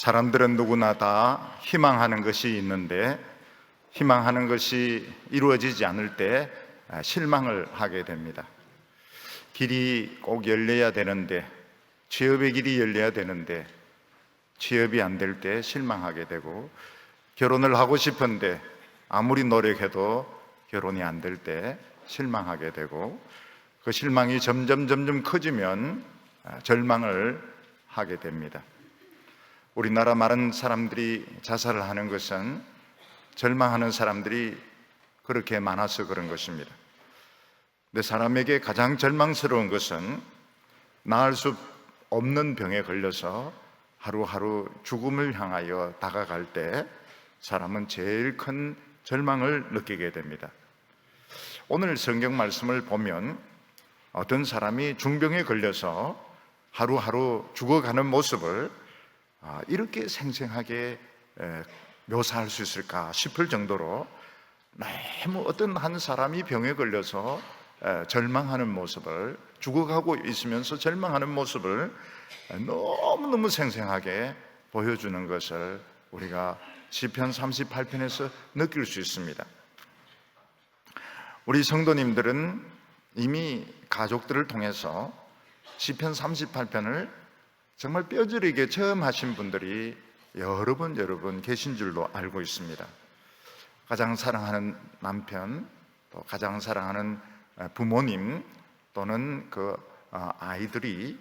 사람들은 누구나 다 희망하는 것이 있는데 희망하는 것이 이루어지지 않을 때 실망을 하게 됩니다. 길이 꼭 열려야 되는데, 취업의 길이 열려야 되는데 취업이 안 될 때 실망하게 되고, 결혼을 하고 싶은데 아무리 노력해도 결혼이 안 될 때 실망하게 되고, 그 실망이 점점 커지면 절망을 하게 됩니다. 우리나라 많은 사람들이 자살을 하는 것은 절망하는 사람들이 그렇게 많아서 그런 것입니다. 근데 사람에게 가장 절망스러운 것은 나을 수 없는 병에 걸려서 하루하루 죽음을 향하여 다가갈 때 사람은 제일 큰 절망을 느끼게 됩니다. 오늘 성경 말씀을 보면 어떤 사람이 중병에 걸려서 하루하루 죽어가는 모습을 이렇게 생생하게 묘사할 수 있을까 싶을 정도로, 너무 어떤 한 사람이 병에 걸려서 절망하는 모습을, 죽어가고 있으면서 절망하는 모습을 너무너무 생생하게 보여주는 것을 우리가 시편 38편에서 느낄 수 있습니다. 우리 성도님들은 이미 가족들을 통해서 시편 38편을 정말 뼈저리게 체험하신 분들이 여러 분 계신 줄로 알고 있습니다. 가장 사랑하는 남편, 또 가장 사랑하는 부모님, 또는 그 아이들이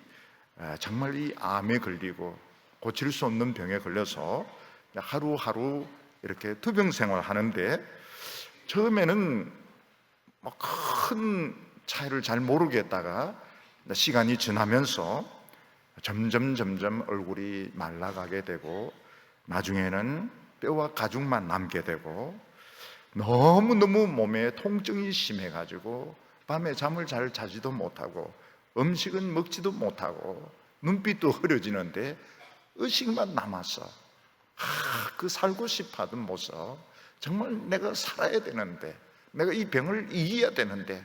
정말 이 암에 걸리고 고칠 수 없는 병에 걸려서 하루하루 이렇게 투병 생활을 하는데, 처음에는 큰 차이를 잘 모르겠다가 시간이 지나면서 점점 얼굴이 말라가게 되고, 나중에는 뼈와 가죽만 남게 되고, 너무너무 몸에 통증이 심해가지고 밤에 잠을 잘 자지도 못하고 음식은 먹지도 못하고 눈빛도 흐려지는데 의식만 남았어. 그 살고 싶어하던 모습, 정말 내가 살아야 되는데, 내가 이 병을 이겨야 되는데,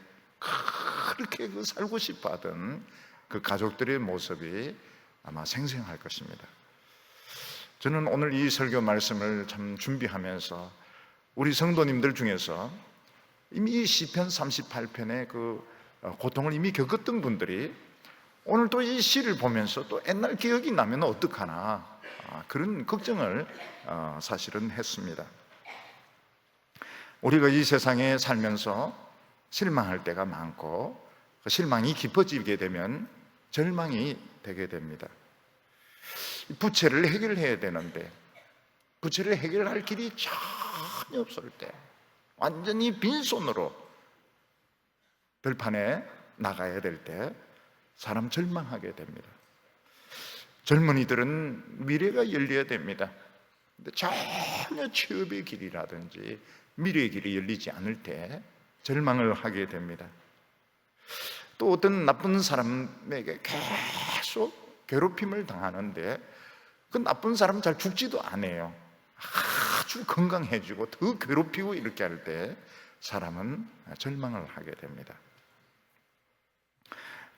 그렇게 살고 싶어하던 그 가족들의 모습이 아마 생생할 것입니다. 저는 오늘 이 설교 말씀을 참 준비하면서 우리 성도님들 중에서 이미 이 시편 38편의 그 고통을 이미 겪었던 분들이 오늘 또 이 시를 보면서 또 옛날 기억이 나면 어떡하나, 그런 걱정을 사실은 했습니다. 우리가 이 세상에 살면서 실망할 때가 많고, 그 실망이 깊어지게 되면 절망이 되게 됩니다. 부채를 해결해야 되는데 부채를 해결할 길이 전혀 없을 때, 완전히 빈손으로 들판에 나가야 될 때 사람 절망하게 됩니다. 젊은이들은 미래가 열려야 됩니다. 근데 전혀 취업의 길이라든지 미래의 길이 열리지 않을 때 절망을 하게 됩니다. 또 어떤 나쁜 사람에게 계속 괴롭힘을 당하는데 그 나쁜 사람은 잘 죽지도 않아요. 아주 건강해지고 더 괴롭히고 이렇게 할 때 사람은 절망을 하게 됩니다.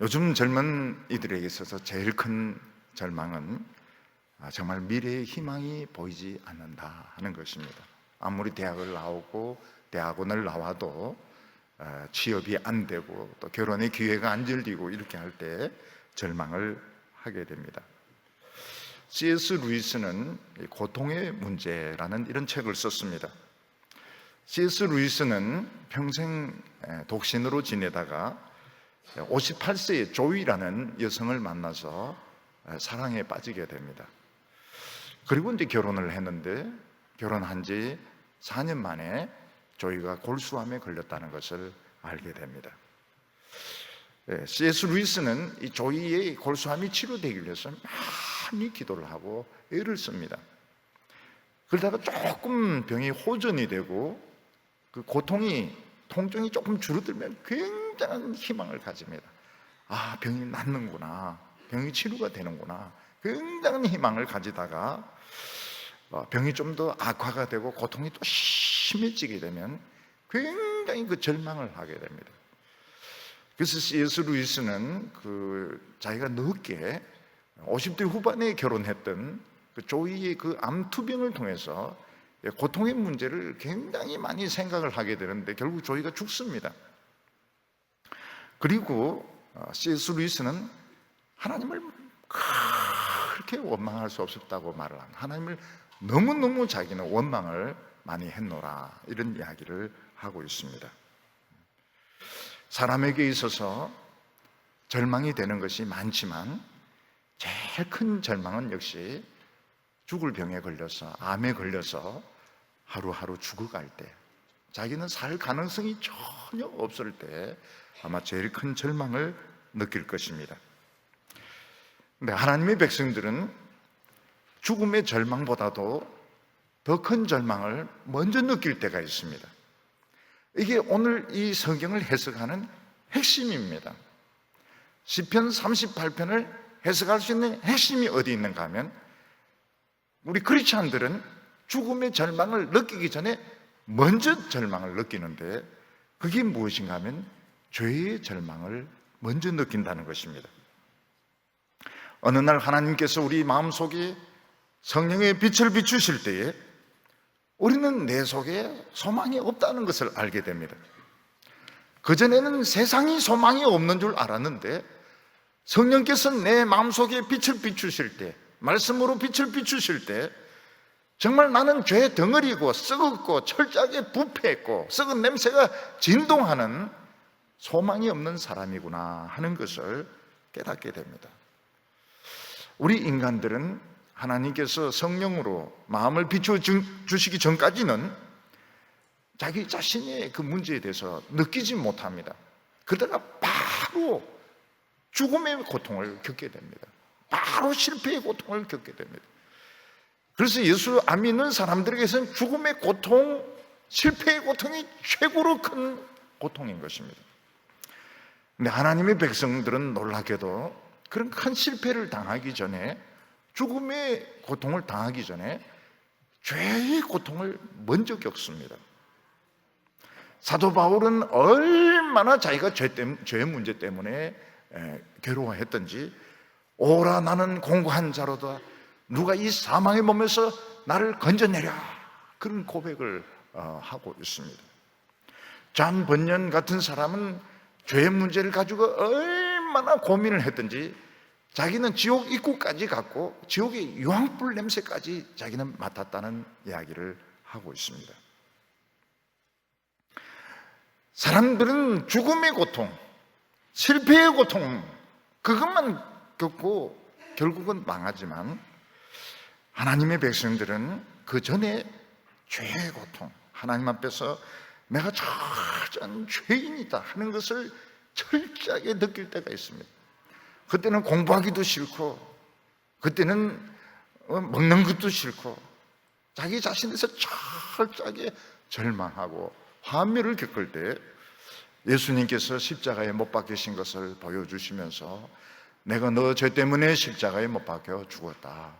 요즘 젊은이들에게 있어서 제일 큰 절망은 정말 미래의 희망이 보이지 않는다 하는 것입니다. 아무리 대학을 나오고 대학원을 나와도 취업이 안 되고 또 결혼의 기회가 안 열리고 이렇게 할 때 절망을 하게 됩니다. C.S. 루이스는 고통의 문제라는 이런 책을 썼습니다. C.S. 루이스는 평생 독신으로 지내다가 58세의 조이라는 여성을 만나서 사랑에 빠지게 됩니다. 그리고 이제 결혼을 했는데, 결혼한 지 4년 만에 조이가 골수암에 걸렸다는 것을 알게 됩니다. C.S. 루이스는 이 조이의 골수암이 치료되기 위해서 많이 기도를 하고 애를 씁니다. 그러다가 조금 병이 호전이 되고 그 통증이 조금 줄어들면 굉장한 희망을 가집니다. 병이 낫는구나, 병이 치료가 되는구나, 굉장한 희망을 가지다가 병이 좀 더 악화가 되고 고통이 또 심해지게 되면 굉장히 그 절망을 하게 됩니다. 그래서 C.S. 루이스는 자기가 늦게 50대 후반에 결혼했던 그 조이의 그 암투병을 통해서 고통의 문제를 굉장히 많이 생각을 하게 되는데 결국 조이가 죽습니다. 그리고 C.S. 루이스는 하나님을 그렇게 원망할 수 없었다고 말을 합니다. 하나님을 너무너무 자기는 원망을 많이 했노라, 이런 이야기를 하고 있습니다. 사람에게 있어서 절망이 되는 것이 많지만 제일 큰 절망은 역시 죽을 병에 걸려서, 암에 걸려서 하루하루 죽어갈 때, 자기는 살 가능성이 전혀 없을 때 아마 제일 큰 절망을 느낄 것입니다. 근데 하나님의 백성들은 죽음의 절망보다도 더 큰 절망을 먼저 느낄 때가 있습니다. 이게 오늘 이 성경을 해석하는 핵심입니다. 시편 38편을 해석할 수 있는 핵심이 어디 있는가 하면, 우리 크리스찬들은 죽음의 절망을 느끼기 전에 먼저 절망을 느끼는데, 그게 무엇인가 하면 죄의 절망을 먼저 느낀다는 것입니다. 어느 날 하나님께서 우리 마음속에 성령의 빛을 비추실 때에 우리는 내 속에 소망이 없다는 것을 알게 됩니다. 그전에는 세상이 소망이 없는 줄 알았는데 성령께서 내 마음속에 빛을 비추실 때, 말씀으로 빛을 비추실 때 정말 나는 죄 덩어리고 썩었고 철저하게 부패했고 썩은 냄새가 진동하는 소망이 없는 사람이구나 하는 것을 깨닫게 됩니다. 우리 인간들은 하나님께서 성령으로 마음을 비춰주시기 전까지는 자기 자신의 그 문제에 대해서 느끼지 못합니다. 그러다가 바로 죽음의 고통을 겪게 됩니다. 바로 실패의 고통을 겪게 됩니다. 그래서 예수 안 믿는 사람들에게서는 죽음의 고통, 실패의 고통이 최고로 큰 고통인 것입니다. 근데 하나님의 백성들은 놀랍게도 그런 큰 실패를 당하기 전에, 죽음의 고통을 당하기 전에 죄의 고통을 먼저 겪습니다. 사도 바울은 얼마나 자기가 죄의 문제 때문에 괴로워했던지, 오라 나는 공고한 자로다, 누가 이 사망의 몸에서 나를 건져내랴, 그런 고백을 하고 있습니다. 잔 번연 같은 사람은 죄의 문제를 가지고 얼마나 고민을 했던지 자기는 지옥 입구까지 갔고 지옥의 유황불 냄새까지 자기는 맡았다는 이야기를 하고 있습니다. 사람들은 죽음의 고통, 실패의 고통, 그것만 겪고 결국은 망하지만 하나님의 백성들은 그 전에 죄의 고통, 하나님 앞에서 내가 저전 죄인이다 하는 것을 철저하게 느낄 때가 있습니다. 그때는 공부하기도 싫고, 그때는 먹는 것도 싫고, 자기 자신에서 철저하게 절망하고 환멸을 겪을 때 예수님께서 십자가에 못 박히신 것을 보여주시면서 내가 너 죄 때문에 십자가에 못 박혀 죽었다,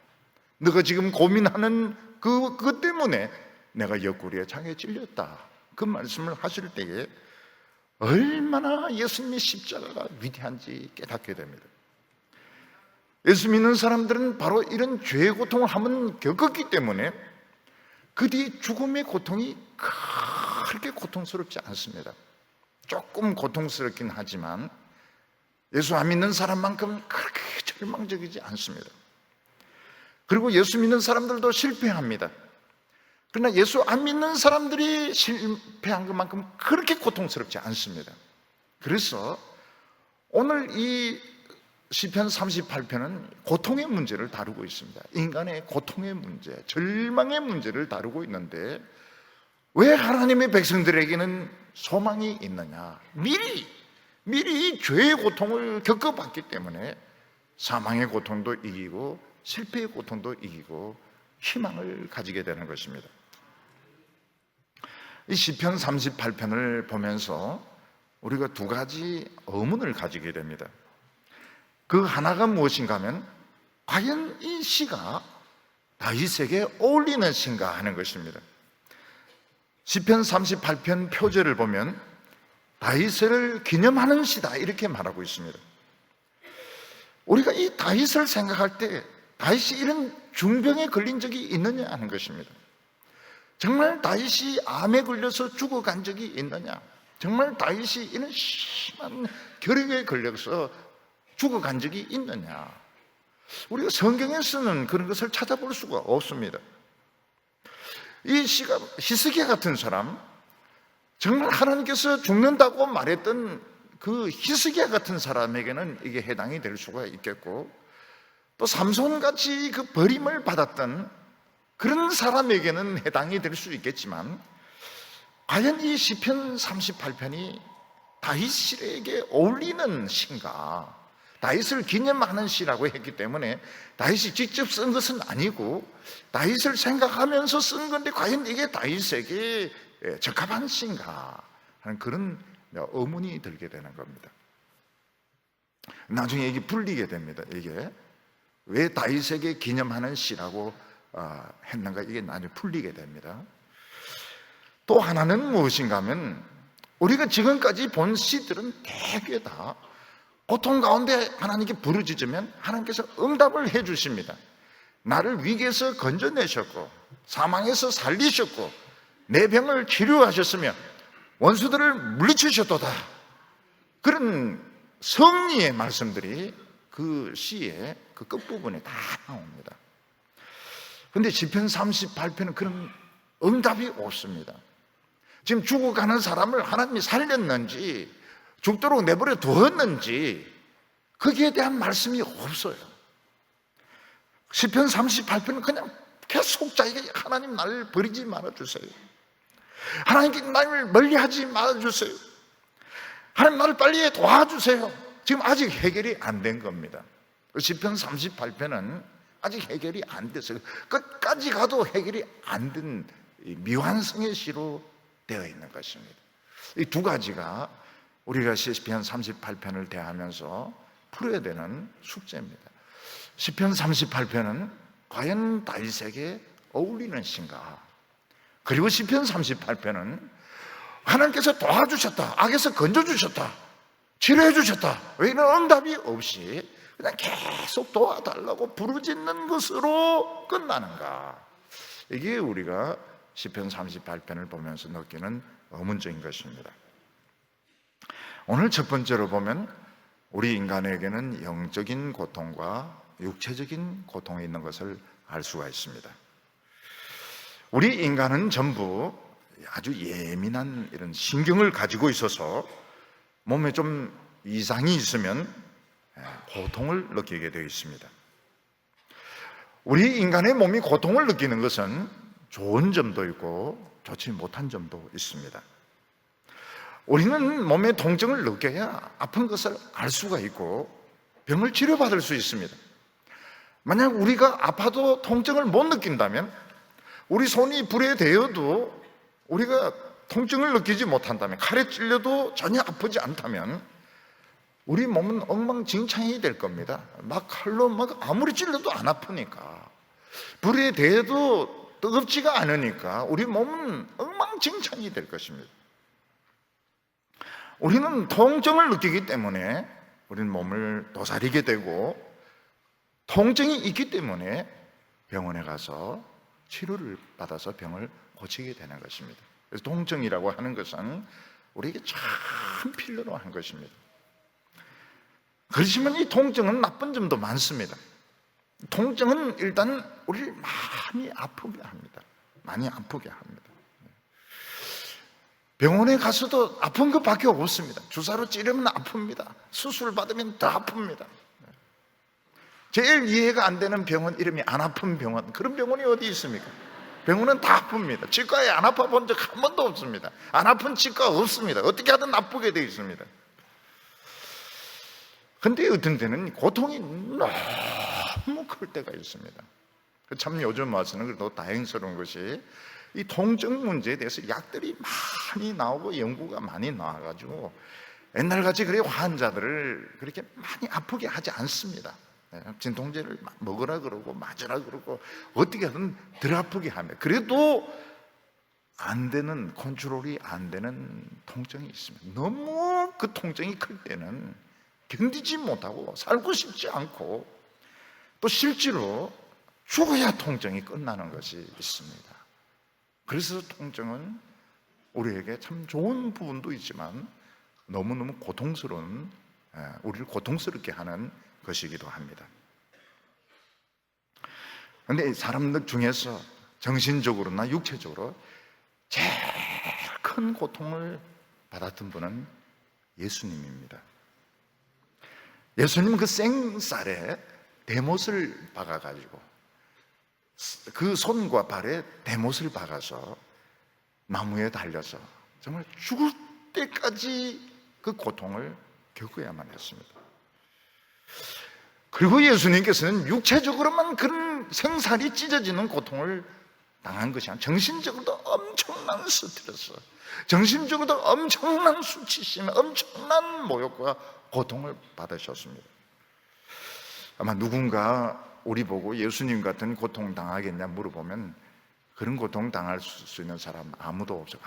너가 지금 고민하는 그것 때문에 내가 옆구리에 창에 찔렸다, 그 말씀을 하실 때에 얼마나 예수님의 십자가가 위대한지 깨닫게 됩니다. 예수 믿는 사람들은 바로 이런 죄의 고통을 한번 겪었기 때문에 그 뒤에 죽음의 고통이 그렇게 고통스럽지 않습니다. 조금 고통스럽긴 하지만 예수 안 믿는 사람만큼 그렇게 절망적이지 않습니다. 그리고 예수 믿는 사람들도 실패합니다. 그러나 예수 안 믿는 사람들이 실패한 것만큼 그렇게 고통스럽지 않습니다. 그래서 오늘 이 시편 38편은 고통의 문제를 다루고 있습니다. 인간의 고통의 문제, 절망의 문제를 다루고 있는데 왜 하나님의 백성들에게는 소망이 있느냐? 미리 이 죄의 고통을 겪어봤기 때문에 사망의 고통도 이기고 실패의 고통도 이기고 희망을 가지게 되는 것입니다. 이 시편 38편을 보면서 우리가 두 가지 의문을 가지게 됩니다. 그 하나가 무엇인가 하면 과연 이 시가 다윗에게 어울리는 시인가 하는 것입니다. 시편 38편 표제를 보면 다윗을 기념하는 시다 이렇게 말하고 있습니다. 우리가 이 다윗을 생각할 때 다윗이 이런 중병에 걸린 적이 있느냐 하는 것입니다. 정말 다윗이 암에 걸려서 죽어간 적이 있느냐? 정말 다윗이 이런 심한 결핵에 걸려서 죽어간 적이 있느냐? 우리가 성경에서는 그런 것을 찾아볼 수가 없습니다. 이 히스기야 같은 사람, 정말 하나님께서 죽는다고 말했던 그 히스기야 같은 사람에게는 이게 해당이 될 수가 있겠고, 또 삼손같이 그 버림을 받았던 그런 사람에게는 해당이 될 수 있겠지만, 과연 이 시편 38편이 다윗에게 어울리는 시인가? 다윗을 기념하는 시라고 했기 때문에 다윗이 직접 쓴 것은 아니고 다윗을 생각하면서 쓴 건데, 과연 이게 다윗에게 적합한 시인가 하는 그런 의문이 들게 되는 겁니다. 나중에 이게 풀리게 됩니다. 이게 왜 다윗에게 기념하는 시라고 했는가, 이게 나중에 풀리게 됩니다. 또 하나는 무엇인가 하면, 우리가 지금까지 본 시들은 대개 다 고통 가운데 하나님께 부르짖으면 하나님께서 응답을 해 주십니다. 나를 위기에서 건져내셨고 사망에서 살리셨고 내 병을 치료하셨으며 원수들을 물리치셨도다. 그런 성리의 말씀들이 그 시의 그 끝부분에 다 나옵니다. 그런데 시편 38편은 그런 응답이 없습니다. 지금 죽어가는 사람을 하나님이 살렸는지 죽도록 내버려 두었는지 거기에 대한 말씀이 없어요. 시편 38편은 그냥 계속 자기가 하나님 나를 버리지 말아주세요, 하나님 나를 멀리하지 말아주세요, 하나님 나를 빨리 도와주세요. 지금 아직 해결이 안 된 겁니다. 시편 38편은 아직 해결이 안 됐어요. 끝까지 가도 해결이 안 된 미완성의 시로 되어 있는 것입니다. 이 두 가지가 우리가 시편 38편을 대하면서 풀어야 되는 숙제입니다. 시편 38편은 과연 다윗에게 어울리는 시인가? 그리고 시편 38편은 하나님께서 도와주셨다, 악에서 건져주셨다, 치료해 주셨다, 왜 이런 응답이 없이 그냥 계속 도와달라고 부르짖는 것으로 끝나는가? 이게 우리가 시편 38편을 보면서 느끼는 의문점인 것입니다. 오늘 첫 번째로 보면 우리 인간에게는 영적인 고통과 육체적인 고통이 있는 것을 알 수가 있습니다. 우리 인간은 전부 아주 예민한 이런 신경을 가지고 있어서 몸에 좀 이상이 있으면 고통을 느끼게 되어 있습니다. 우리 인간의 몸이 고통을 느끼는 것은 좋은 점도 있고 좋지 못한 점도 있습니다. 우리는 몸에 통증을 느껴야 아픈 것을 알 수가 있고 병을 치료받을 수 있습니다. 만약 우리가 아파도 통증을 못 느낀다면, 우리 손이 불에 대어도 우리가 통증을 느끼지 못한다면, 칼에 찔려도 전혀 아프지 않다면 우리 몸은 엉망진창이 될 겁니다. 막 칼로 아무리 찔러도 안 아프니까, 불에 대어도 뜨겁지가 않으니까 우리 몸은 엉망진창이 될 것입니다. 우리는 통증을 느끼기 때문에 우리는 몸을 도사리게 되고, 통증이 있기 때문에 병원에 가서 치료를 받아서 병을 고치게 되는 것입니다. 그래서 통증이라고 하는 것은 우리에게 참 필요한 것입니다. 그렇지만 이 통증은 나쁜 점도 많습니다. 통증은 일단 우리를 많이 아프게 합니다. 많이 아프게 합니다. 병원에 가서도 아픈 것밖에 없습니다. 주사로 찌르면 아픕니다. 수술 받으면 더 아픕니다. 제일 이해가 안 되는 병원 이름이 안 아픈 병원. 그런 병원이 어디 있습니까? 병원은 다 아픕니다. 치과에 안 아파 본 적 한 번도 없습니다. 안 아픈 치과 없습니다. 어떻게 하든 아프게 되어 있습니다. 근데 어떤 때는 고통이 너무 클 때가 있습니다. 참 요즘 와서는 그래도 다행스러운 것이 이 통증 문제에 대해서 약들이 많이 나오고 연구가 많이 나와가지고 옛날같이 그래 환자들을 그렇게 많이 아프게 하지 않습니다. 진통제를 먹으라 그러고 맞으라 그러고 어떻게 하든 덜 아프게 합니다. 그래도 안 되는, 컨트롤이 안 되는 통증이 있습니다. 너무 그 통증이 클 때는 견디지 못하고 살고 싶지 않고 또 실제로 죽어야 통증이 끝나는 것이 있습니다. 그래서 통증은 우리에게 참 좋은 부분도 있지만 너무너무 고통스러운, 우리를 고통스럽게 하는 것이기도 합니다. 그런데 사람들 중에서 정신적으로나 육체적으로 제일 큰 고통을 받았던 분은 예수님입니다. 예수님은 그 생쌀에 대못을 박아가지고 그 손과 발에 대못을 박아서 나무에 달려서 정말 죽을 때까지 그 고통을 겪어야만 했습니다. 그리고 예수님께서는 육체적으로만 그런 생살이 찢어지는 고통을 당한 것이 아니라 정신적으로도 엄청난 스트레스, 정신적으로도 엄청난 수치심, 엄청난 모욕과 고통을 받으셨습니다. 아마 누군가 우리 보고 예수님 같은 고통 당하겠냐 물어보면 그런 고통 당할 수 있는 사람 아무도 없어요.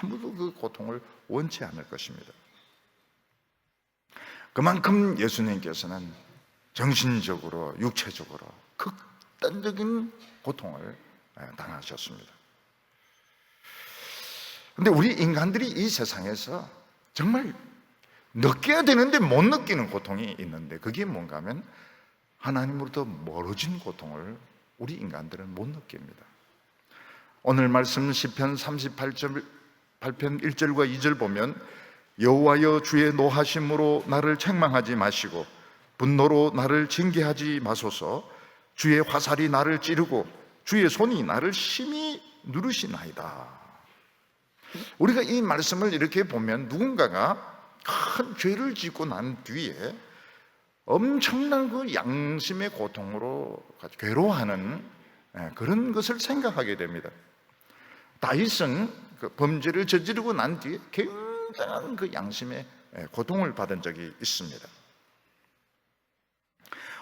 아무도 그 고통을 원치 않을 것입니다. 그만큼 예수님께서는 정신적으로, 육체적으로 극단적인 고통을 당하셨습니다. 그런데 우리 인간들이 이 세상에서 정말 느껴야 되는데 못 느끼는 고통이 있는데 그게 뭔가 하면 하나님으로부터 멀어진 고통을 우리 인간들은 못 느낍니다. 오늘 말씀 시편 38편 1절과 2절 보면 여호와여 주의 노하심으로 나를 책망하지 마시고 분노로 나를 징계하지 마소서. 주의 화살이 나를 찌르고 주의 손이 나를 심히 누르시나이다. 우리가 이 말씀을 이렇게 보면 누군가가 큰 죄를 짓고 난 뒤에 엄청난 그 양심의 고통으로 괴로워하는 그런 것을 생각하게 됩니다. 다윗은 그 범죄를 저지르고 난 뒤에 굉장한 그 양심의 고통을 받은 적이 있습니다.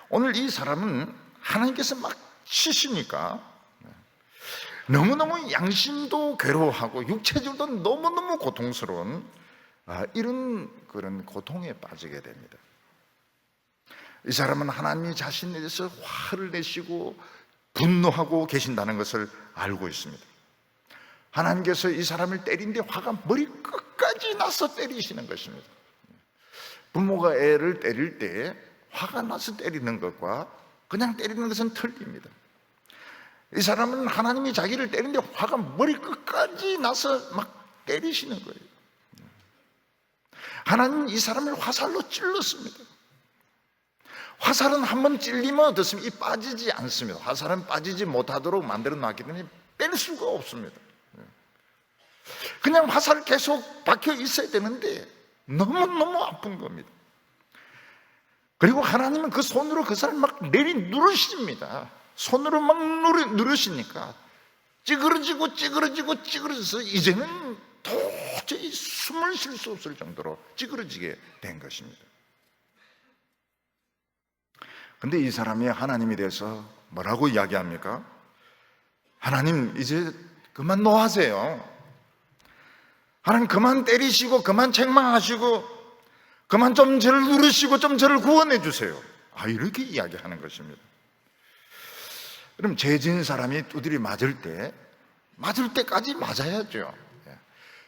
오늘 이 사람은 하나님께서 막 치시니까 너무너무 양심도 괴로워하고 육체적으로도 너무너무 고통스러운 이런 그런 고통에 빠지게 됩니다. 이 사람은 하나님이 자신에 대해서 화를 내시고 분노하고 계신다는 것을 알고 있습니다. 하나님께서 이 사람을 때린데 화가 머리 끝까지 나서 때리시는 것입니다. 부모가 애를 때릴 때 화가 나서 때리는 것과 그냥 때리는 것은 틀립니다. 이 사람은 하나님이 자기를 때리는데 화가 머리 끝까지 나서 막 때리시는 거예요. 하나님은 이 사람을 화살로 찔렀습니다. 화살은 한번 찔리면 어떻습니까? 이 빠지지 않습니다. 화살은 빠지지 못하도록 만들어 놨기 때문에 뺄 수가 없습니다. 그냥 화살 계속 박혀 있어야 되는데 너무너무 아픈 겁니다. 그리고 하나님은 그 손으로 그 사람을 막 내리 누르십니다. 손으로 막 누르시니까 찌그러져서 이제는 도저히 숨을 쉴 수 없을 정도로 찌그러지게 된 것입니다. 근데 이 사람이 하나님에 대해서 뭐라고 이야기합니까? 하나님 이제 그만 놓아하세요. 하나님 그만 때리시고 그만 책망하시고 그만 좀 저를 누르시고 좀 저를 구원해 주세요. 이렇게 이야기하는 것입니다. 그럼 죄 지은 사람이 두드리 맞을 때까지 맞아야죠.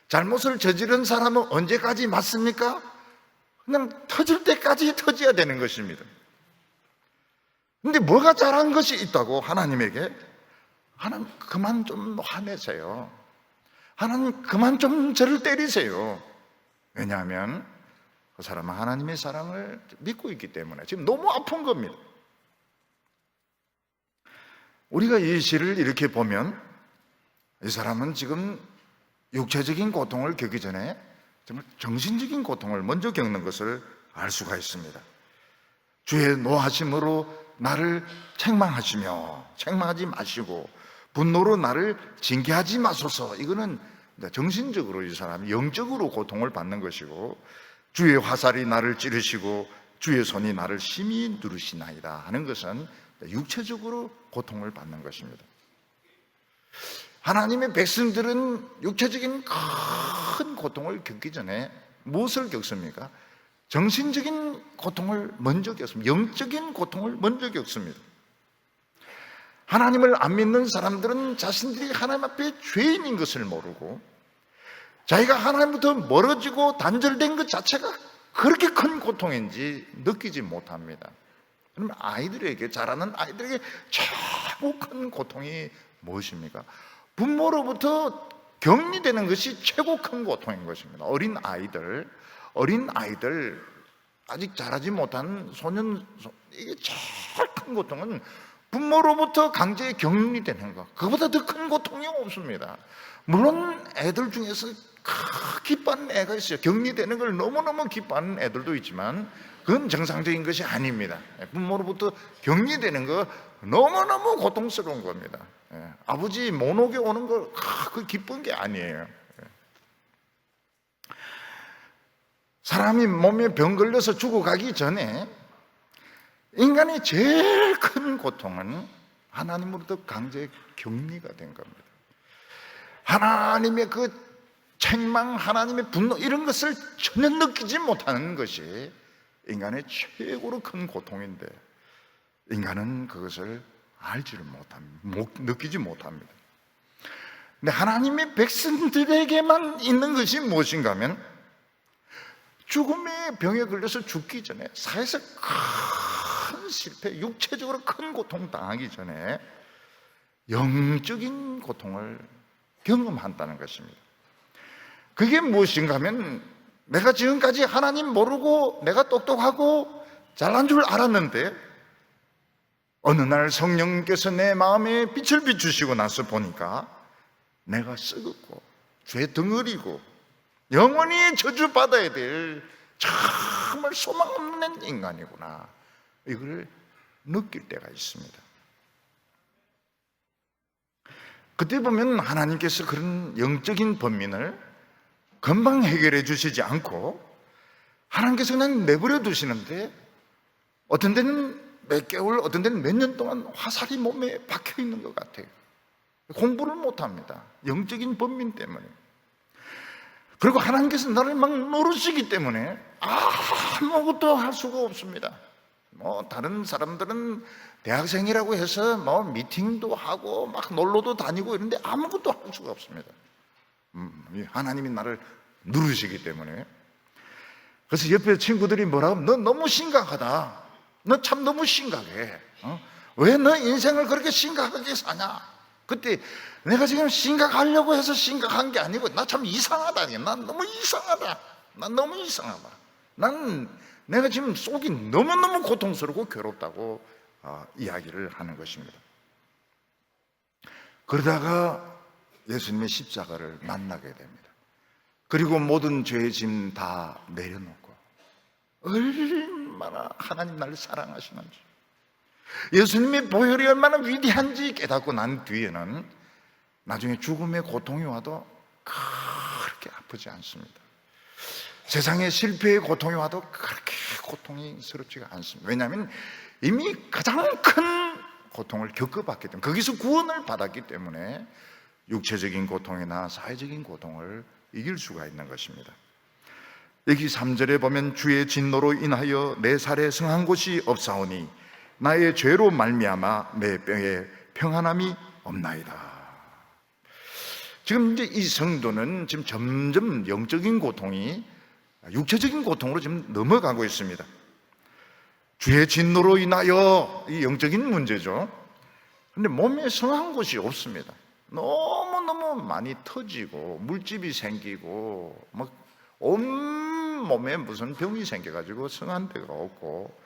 잘못을 저지른 사람은 언제까지 맞습니까? 그냥 터질 때까지 터져야 되는 것입니다. 근데 뭐가 잘한 것이 있다고 하나님에게? 하나님 그만 좀 화내세요. 하나님 그만 좀 저를 때리세요. 왜냐하면 그 사람은 하나님의 사랑을 믿고 있기 때문에 지금 너무 아픈 겁니다. 우리가 이 시를 이렇게 보면 이 사람은 지금 육체적인 고통을 겪기 전에 정말 정신적인 고통을 먼저 겪는 것을 알 수가 있습니다. 주의 노하심으로 나를 책망하지 마시고 분노로 나를 징계하지 마소서. 이거는 정신적으로 이 사람이 영적으로 고통을 받는 것이고 주의 화살이 나를 찌르시고 주의 손이 나를 심히 누르시나이다 하는 것은 육체적으로 고통을 받는 것입니다. 하나님의 백성들은 육체적인 큰 고통을 겪기 전에 무엇을 겪습니까? 정신적인 고통을 먼저 겪습니다. 영적인 고통을 먼저 겪습니다. 하나님을 안 믿는 사람들은 자신들이 하나님 앞에 죄인인 것을 모르고 자기가 하나님부터 멀어지고 단절된 것 자체가 그렇게 큰 고통인지 느끼지 못합니다. 그러면 아이들에게, 자라는 아이들에게 최고 큰 고통이 무엇입니까? 부모로부터 격리되는 것이 최고 큰 고통인 것입니다. 어린 아이들, 아직 자라지 못한 소년, 이게 제일 큰 고통은 부모로부터 강제 격리되는 것. 그보다 더 큰 고통이 없습니다. 물론 애들 중에서 기뻐하는 애가 있어요. 격리되는 걸 너무너무 기뻐하는 애들도 있지만 그건 정상적인 것이 아닙니다. 부모로부터 격리되는 거 너무너무 고통스러운 겁니다. 아버지 못 오게 오는 거 그 기쁜 게 아니에요. 사람이 몸에 병 걸려서 죽어가기 전에 인간의 제일 큰 고통은 하나님으로부터 강제 격리가 된 겁니다. 하나님의 그 책망, 하나님의 분노 이런 것을 전혀 느끼지 못하는 것이 인간의 최고로 큰 고통인데 인간은 그것을 알지를 못합니다. 느끼지 못합니다. 근데 하나님의 백성들에게만 있는 것이 무엇인가 하면 죽음의 병에 걸려서 죽기 전에 사회에서 큰 실패, 육체적으로 큰 고통 당하기 전에 영적인 고통을 경험한다는 것입니다. 그게 무엇인가 하면 내가 지금까지 하나님 모르고 내가 똑똑하고 잘난 줄 알았는데 어느 날 성령께서 내 마음에 빛을 비추시고 나서 보니까 내가 썩었고 죄 덩어리고 영원히 저주받아야 될 정말 소망 없는 인간이구나, 이걸 느낄 때가 있습니다. 그때 보면 하나님께서 그런 영적인 번민을 금방 해결해 주시지 않고 하나님께서 그냥 내버려 두시는데 어떤 데는 몇 개월, 어떤 데는 몇 년 동안 화살이 몸에 박혀 있는 것 같아요. 공부를 못합니다. 영적인 번민 때문에. 그리고 하나님께서 나를 막 노르시기 때문에 아무것도 할 수가 없습니다. 다른 사람들은 대학생이라고 해서 미팅도 하고 막 놀러도 다니고 이런데 아무것도 할 수가 없습니다. 하나님이 나를 누르시기 때문에. 그래서 옆에 친구들이 뭐라고 하면 너 너무 심각하다, 너 참 너무 심각해, 왜 너 인생을 그렇게 심각하게 사냐. 그때 내가 지금 심각하려고 해서 심각한 게 아니고 나 참 이상하다, 난 너무 이상하다, 난 너무 이상하다, 내가 지금 속이 너무너무 고통스럽고 괴롭다고 이야기를 하는 것입니다. 그러다가 예수님의 십자가를 만나게 됩니다. 그리고 모든 죄의 짐 다 내려놓고 얼마나 하나님 나를 사랑하시는지, 예수님의 보혈이 얼마나 위대한지 깨닫고 난 뒤에는 나중에 죽음의 고통이 와도 그렇게 아프지 않습니다. 세상의 실패의 고통이 와도 그렇게 고통스럽지가 않습니다. 왜냐하면 이미 가장 큰 고통을 겪어봤기 때문에, 거기서 구원을 받았기 때문에 육체적인 고통이나 사회적인 고통을 이길 수가 있는 것입니다. 여기 3절에 보면 주의 진노로 인하여 내 살에 성한 곳이 없사오니 나의 죄로 말미암아 내 뼈에 평안함이 없나이다. 지금 이제 이 성도는 지금 점점 영적인 고통이 육체적인 고통으로 지금 넘어가고 있습니다. 주의 진노로 인하여, 이 영적인 문제죠. 근데 몸에 성한 곳이 없습니다. 너무너무 많이 터지고 물집이 생기고 막 온몸에 무슨 병이 생겨가지고 성한 데가 없고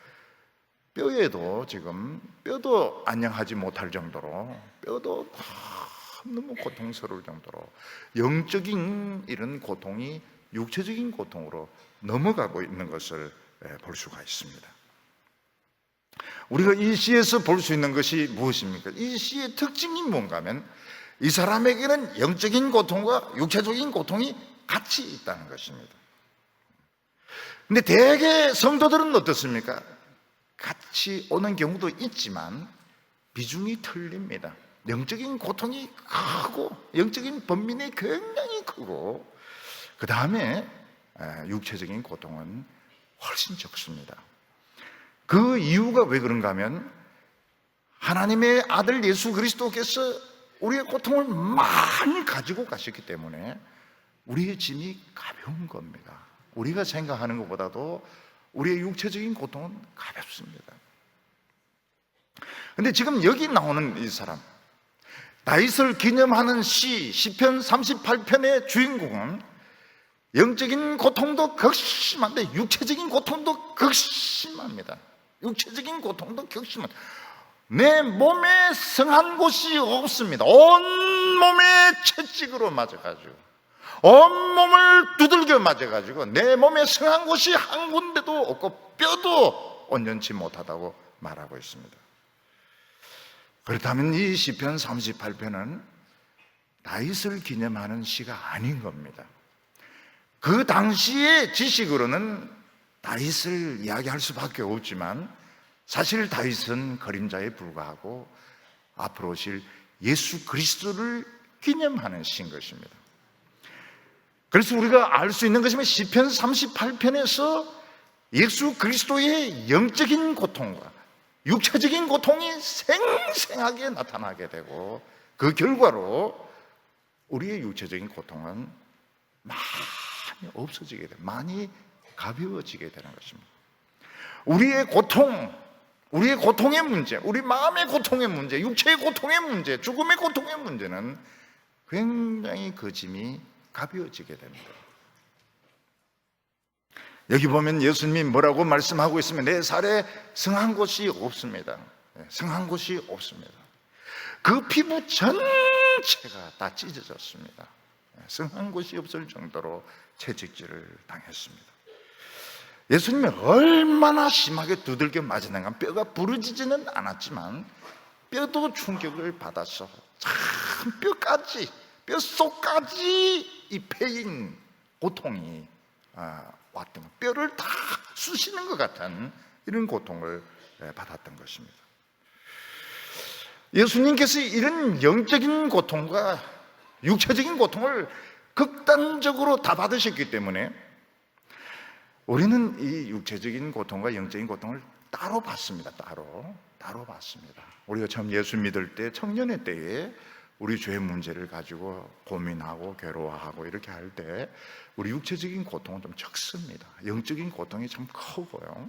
뼈에도 지금 뼈도 안녕하지 못할 정도로, 뼈도 너무 고통스러울 정도로 영적인 이런 고통이 육체적인 고통으로 넘어가고 있는 것을 볼 수가 있습니다. 우리가 이 시에서 볼 수 있는 것이 무엇입니까? 이 시의 특징이 뭔가 하면 이 사람에게는 영적인 고통과 육체적인 고통이 같이 있다는 것입니다. 근데 대개 성도들은 어떻습니까? 같이 오는 경우도 있지만 비중이 틀립니다. 영적인 고통이 크고 영적인 번민이 굉장히 크고 그 다음에 육체적인 고통은 훨씬 적습니다. 그 이유가 왜 그런가 하면 하나님의 아들 예수 그리스도께서 우리의 고통을 많이 가지고 가셨기 때문에 우리의 짐이 가벼운 겁니다. 우리가 생각하는 것보다도 우리의 육체적인 고통은 가볍습니다. 근데 지금 여기 나오는 이 사람, 다윗을 기념하는 시편 38편의 주인공은 영적인 고통도 극심한데 육체적인 고통도 극심합니다. 육체적인 고통도 극심합니다. 내 몸에 성한 곳이 없습니다. 온 몸에 채찍으로 맞아가지고, 온 몸을 두들겨 맞아가지고 내 몸에 성한 곳이 한 군데도 없고 뼈도 온전치 못하다고 말하고 있습니다. 그렇다면 이 시편 38편은 다윗을 기념하는 시가 아닌 겁니다. 그 당시의 지식으로는 다윗을 이야기할 수밖에 없지만 사실 다윗은 그림자에 불과하고 앞으로 오실 예수 그리스도를 기념하는 시인 것입니다. 그래서 우리가 알 수 있는 것이면 시편 38편에서 예수 그리스도의 영적인 고통과 육체적인 고통이 생생하게 나타나게 되고 그 결과로 우리의 육체적인 고통은 많이 없어지게 돼요. 많이 가벼워지게 되는 것입니다. 우리의 고통의 문제, 우리 마음의 고통의 문제, 육체의 고통의 문제, 죽음의 고통의 문제는 굉장히 그 짐이 가벼워지게 됩니다. 여기 보면 예수님이 뭐라고 말씀하고 있으면 내 살에 성한 곳이 없습니다. 성한 곳이 없습니다. 그 피부 전체가 다 찢어졌습니다. 성한 곳이 없을 정도로 채찍질을 당했습니다. 예수님이 얼마나 심하게 두들겨 맞았는가. 뼈가 부러지지는 않았지만 뼈도 충격을 받아서 참 뼛속까지 이 패인 고통이 왔던, 뼈를 다 쑤시는 것 같은 이런 고통을 받았던 것입니다. 예수님께서 이런 영적인 고통과 육체적인 고통을 극단적으로 다 받으셨기 때문에 우리는 이 육체적인 고통과 영적인 고통을 따로 받습니다. 따로 받습니다. 우리가 처음 예수 믿을 때, 청년의 때에 우리 죄의 문제를 가지고 고민하고 괴로워하고 이렇게 할 때 우리 육체적인 고통은 좀 적습니다. 영적인 고통이 참 크고요.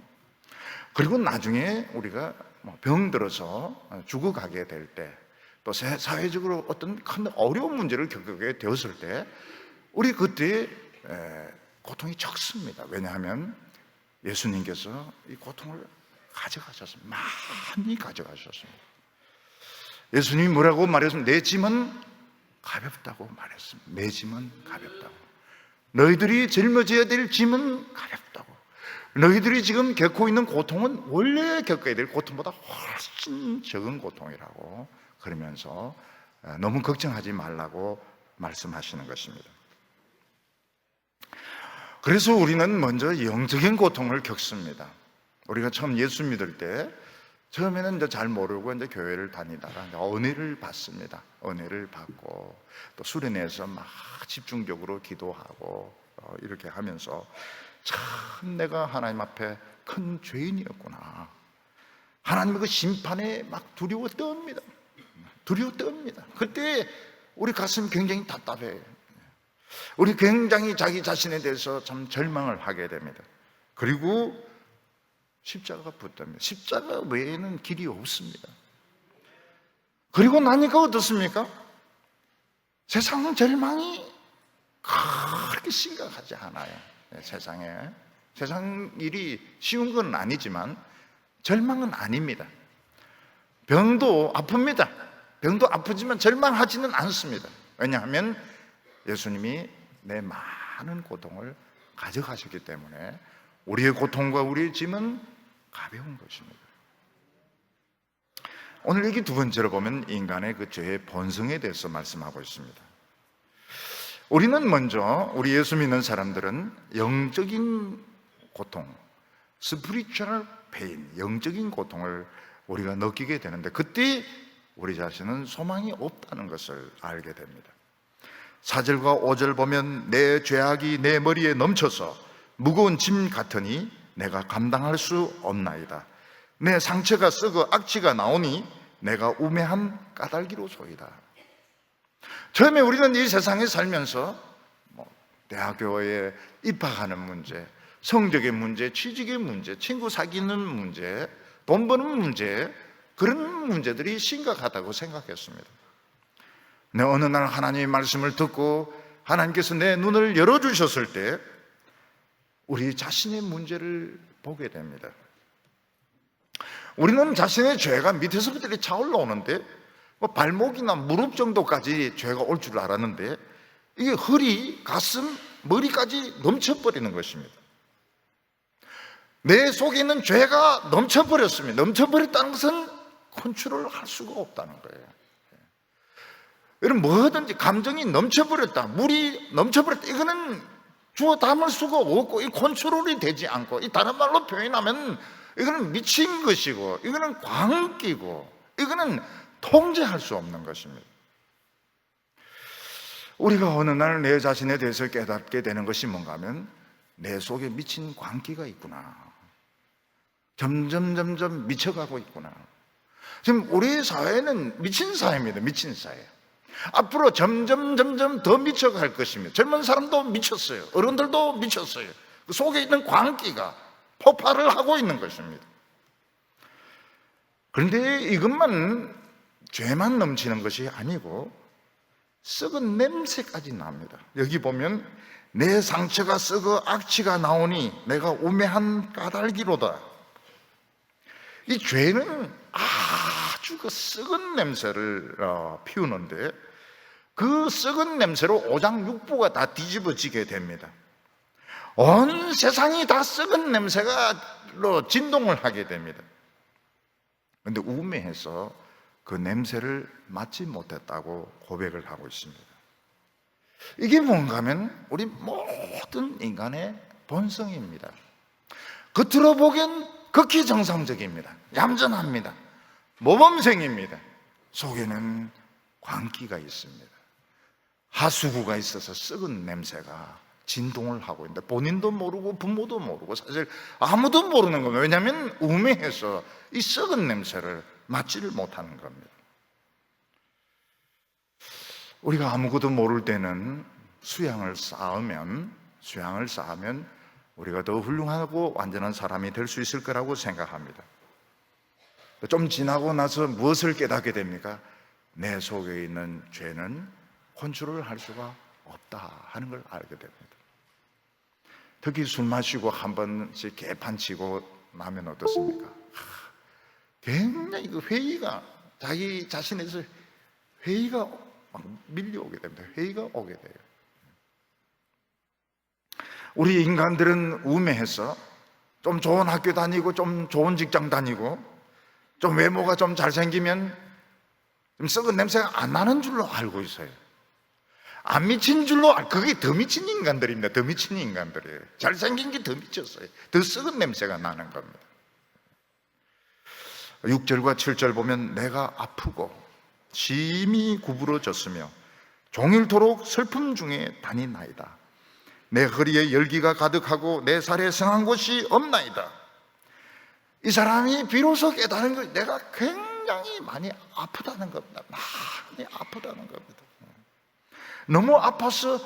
그리고 나중에 우리가 병들어서 죽어가게 될 때, 또 사회적으로 어떤 큰 어려운 문제를 겪게 되었을 때 우리 그때 고통이 적습니다. 왜냐하면 예수님께서 이 고통을 가져가셨습니다. 많이 가져가셨습니다. 예수님이 뭐라고 말했습니까? 내 짐은 가볍다고 말했습니다. 내 짐은 가볍다고. 너희들이 짊어져야 될 짐은 가볍다고. 너희들이 지금 겪고 있는 고통은 원래 겪어야 될 고통보다 훨씬 적은 고통이라고 그러면서 너무 걱정하지 말라고 말씀하시는 것입니다. 그래서 우리는 먼저 영적인 고통을 겪습니다. 우리가 처음 예수 믿을 때 처음에는 이제 잘 모르고 이제 교회를 다니다가 이제 은혜를 받습니다. 은혜를 받고 또 수련회에서 막 집중적으로 기도하고 이렇게 하면서 참 내가 하나님 앞에 큰 죄인이었구나. 하나님의 그 심판에 막 두려워 떱니다. 두려워 떱니다. 그때 우리 가슴이 굉장히 답답해요. 우리 굉장히 자기 자신에 대해서 참 절망을 하게 됩니다. 그리고 십자가가 붙답니다. 십자가 외에는 길이 없습니다. 그리고 나니까 어떻습니까? 세상 절망이 그렇게 심각하지 않아요. 세상 일이 쉬운 건 아니지만 절망은 아닙니다. 병도 아픕니다. 병도 아프지만 절망하지는 않습니다. 왜냐하면 예수님이 내 많은 고통을 가져가셨기 때문에 우리의 고통과 우리의 짐은 가벼운 것입니다. 오늘 여기 두 번째로 보면 인간의 그 죄의 본성에 대해서 말씀하고 있습니다. 우리는 먼저 우리 예수 믿는 사람들은 영적인 고통, spiritual pain, 영적인 고통을 우리가 느끼게 되는데 그때 우리 자신은 소망이 없다는 것을 알게 됩니다. 4절과 5절 보면 내 죄악이 내 머리에 넘쳐서 무거운 짐 같으니 내가 감당할 수 없나이다. 내 상처가 썩어 악취가 나오니 내가 우매한 까닭이로소이다. 처음에 우리는 이 세상에 살면서 대학교에 입학하는 문제, 성적의 문제, 취직의 문제, 친구 사귀는 문제, 돈 버는 문제, 그런 문제들이 심각하다고 생각했습니다. 어느 날 하나님의 말씀을 듣고 하나님께서 내 눈을 열어주셨을 때 우리 자신의 문제를 보게 됩니다. 우리는 자신의 죄가 밑에서부터 차올라 오는데 발목이나 무릎 정도까지 죄가 올 줄 알았는데 이게 허리, 가슴, 머리까지 넘쳐버리는 것입니다. 내 속에 있는 죄가 넘쳐버렸습니다. 넘쳐버렸다는 것은 컨트롤을 할 수가 없다는 거예요. 여러분, 뭐든지 감정이 넘쳐버렸다, 물이 넘쳐버렸다, 이거는 주워 담을 수가 없고 이 컨트롤이 되지 않고, 이 다른 말로 표현하면 이거는 미친 것이고, 이거는 광기고, 이거는 통제할 수 없는 것입니다. 우리가 어느 날 내 자신에 대해서 깨닫게 되는 것이 뭔가 하면 내 속에 미친 광기가 있구나, 점점 미쳐가고 있구나. 지금 우리 사회는 미친 사회입니다. 미친 사회. 앞으로 점점 더 미쳐갈 것입니다. 젊은 사람도 미쳤어요. 어른들도 미쳤어요. 그 속에 있는 광기가 폭발을 하고 있는 것입니다. 그런데 이것만, 죄만 넘치는 것이 아니고 썩은 냄새까지 납니다. 여기 보면 내 상처가 썩어 악취가 나오니 내가 우매한 까닭이로다. 이 죄는 아주 그 썩은 냄새를 피우는데 그 썩은 냄새로 오장육부가 다 뒤집어지게 됩니다. 온 세상이 다 썩은 냄새로 진동을 하게 됩니다. 그런데 우매해서 그 냄새를 맡지 못했다고 고백을 하고 있습니다. 이게 뭔가 하면 우리 모든 인간의 본성입니다. 겉으로 보기엔 극히 정상적입니다. 얌전합니다. 모범생입니다. 속에는 광기가 있습니다. 하수구가 있어서 썩은 냄새가 진동을 하고 있는데 본인도 모르고 부모도 모르고 사실 아무도 모르는 겁니다. 왜냐하면 우매해서 이 썩은 냄새를 맡지를 못하는 겁니다. 우리가 아무것도 모를 때는 수양을 쌓으면 우리가 더 훌륭하고 완전한 사람이 될 수 있을 거라고 생각합니다. 좀 지나고 나서 무엇을 깨닫게 됩니까? 내 속에 있는 죄는 컨트롤을 할 수가 없다 하는 걸 알게 됩니다. 특히 술 마시고 한 번씩 개판치고 나면 어떻습니까? 굉장히 그 회의가, 자기 자신에서 회의가 막 밀려오게 됩니다. 회의가 오게 돼요. 우리 인간들은 우매해서 좀 좋은 학교 다니고 좀 좋은 직장 다니고 좀 외모가 좀 잘생기면 좀 썩은 냄새가 안 나는 줄로 알고 있어요. 안 미친 줄로, 그게 더 미친 인간들입니다. 더 미친 인간들이에요. 잘생긴 게 더 미쳤어요. 더 썩은 냄새가 나는 겁니다. 6절과 7절 보면 내가 아프고 심히 구부러졌으며 종일토록 슬픔 중에 다니나이다. 내 허리에 열기가 가득하고 내 살에 성한 곳이 없나이다. 이 사람이 비로소 깨달은 것, 내가 굉장히 많이 아프다는 겁니다. 많이 아프다는 겁니다. 너무 아파서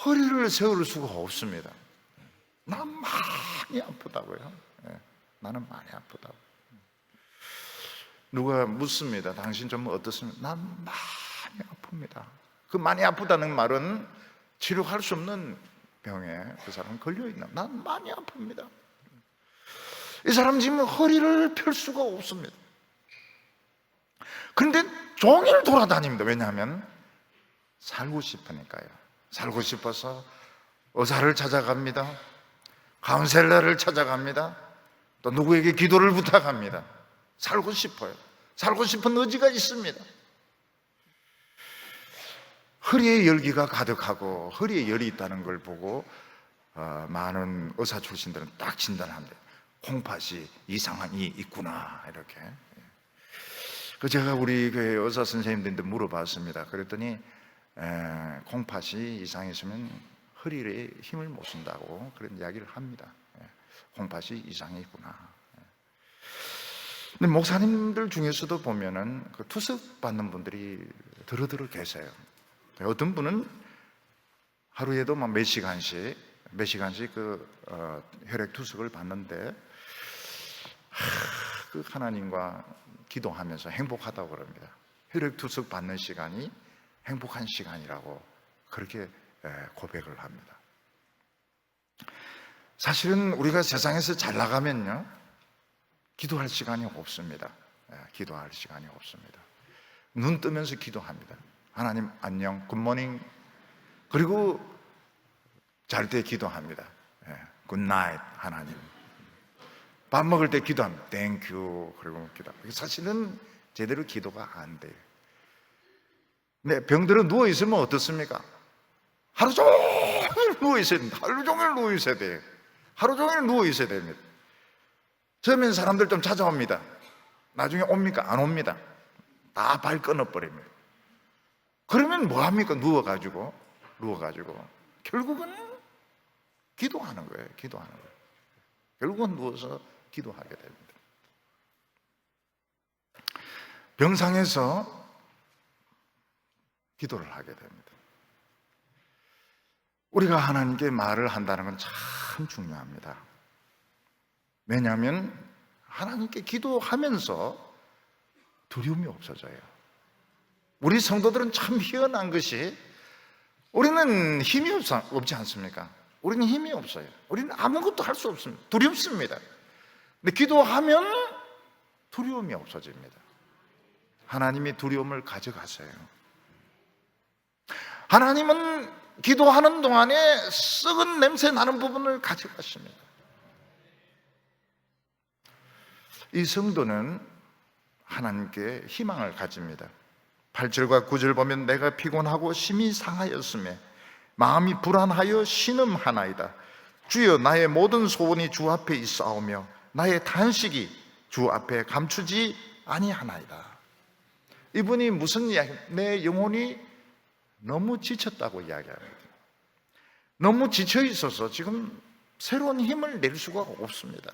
허리를 세울 수가 없습니다. 난 많이 아프다고요. 나는 많이 아프다고. 누가 묻습니다. 당신 좀 어떻습니까? 난 많이 아픕니다. 그 많이 아프다는 말은 치료할 수 없는 병에 그 사람은 걸려있나? 난 많이 아픕니다. 이 사람 지금 허리를 펼 수가 없습니다. 그런데 종일 돌아다닙니다. 왜냐하면 살고 싶으니까요. 살고 싶어서 의사를 찾아갑니다. 카운셀러를 찾아갑니다. 또 누구에게 기도를 부탁합니다. 살고 싶어요. 살고 싶은 의지가 있습니다. 허리에 열기가 가득하고 허리에 열이 있다는 걸 보고 많은 의사 출신들은 딱 진단합니다. 콩팥이 이상이 있구나, 이렇게. 제가 우리 교회 의사 선생님들한테 물어봤습니다. 그랬더니 콩팥이 이상이 있으면 허리에 힘을 못 쓴다고 그런 이야기를 합니다. 콩팥이 이상이 있구나. 근데 목사님들 중에서도 보면은 그 투석 받는 분들이 들어들어 계세요. 어떤 분은 하루에도 막 몇 시간씩 혈액 투석을 받는데 그 하나님과 기도하면서 행복하다고 그럽니다. 혈액 투석 받는 시간이 행복한 시간이라고 그렇게 고백을 합니다. 사실은 우리가 세상에서 잘 나가면요, 기도할 시간이 없습니다. 기도할 시간이 없습니다. 눈 뜨면서 기도합니다. 하나님 안녕, 굿모닝. 그리고 잘 때 기도합니다. 굿나잇 하나님. 밥 먹을 때 기도합니다. 땡큐. 그리고 기도합니다. 사실은 제대로 기도가 안 돼요. 근데 병들어 누워 있으면 어떻습니까? 하루 종일 누워 있어야 됩니다. 하루 종일 누워 있어야 돼요. 하루 종일 누워 있어야 됩니다. 처음엔 사람들 좀 찾아옵니다. 나중에 옵니까? 안 옵니다. 다 발 끊어버립니다. 그러면 뭐합니까? 누워가지고 결국은 기도하는 거예요. 결국은 누워서 기도하게 됩니다. 병상에서 기도를 하게 됩니다. 우리가 하나님께 말을 한다는 건 참 중요합니다. 왜냐하면 하나님께 기도하면서 두려움이 없어져요. 우리 성도들은 참 희한한 것이, 우리는 힘이 없지 않습니까? 우리는 힘이 없어요. 우리는 아무것도 할 수 없습니다. 두렵습니다. 근데 기도하면 두려움이 없어집니다. 하나님이 두려움을 가져가세요. 하나님은 기도하는 동안에 썩은 냄새 나는 부분을 가져가십니다. 이 성도는 하나님께 희망을 가집니다. 8절과 9절 보면 내가 피곤하고 심히 상하였으며 마음이 불안하여 신음하나이다. 주여 나의 모든 소원이 주 앞에 있사오며 나의 탄식이 주 앞에 감추지 아니하나이다. 이분이 무슨 이야기? 내 영혼이 너무 지쳤다고 이야기합니다. 너무 지쳐 있어서 지금 새로운 힘을 낼 수가 없습니다.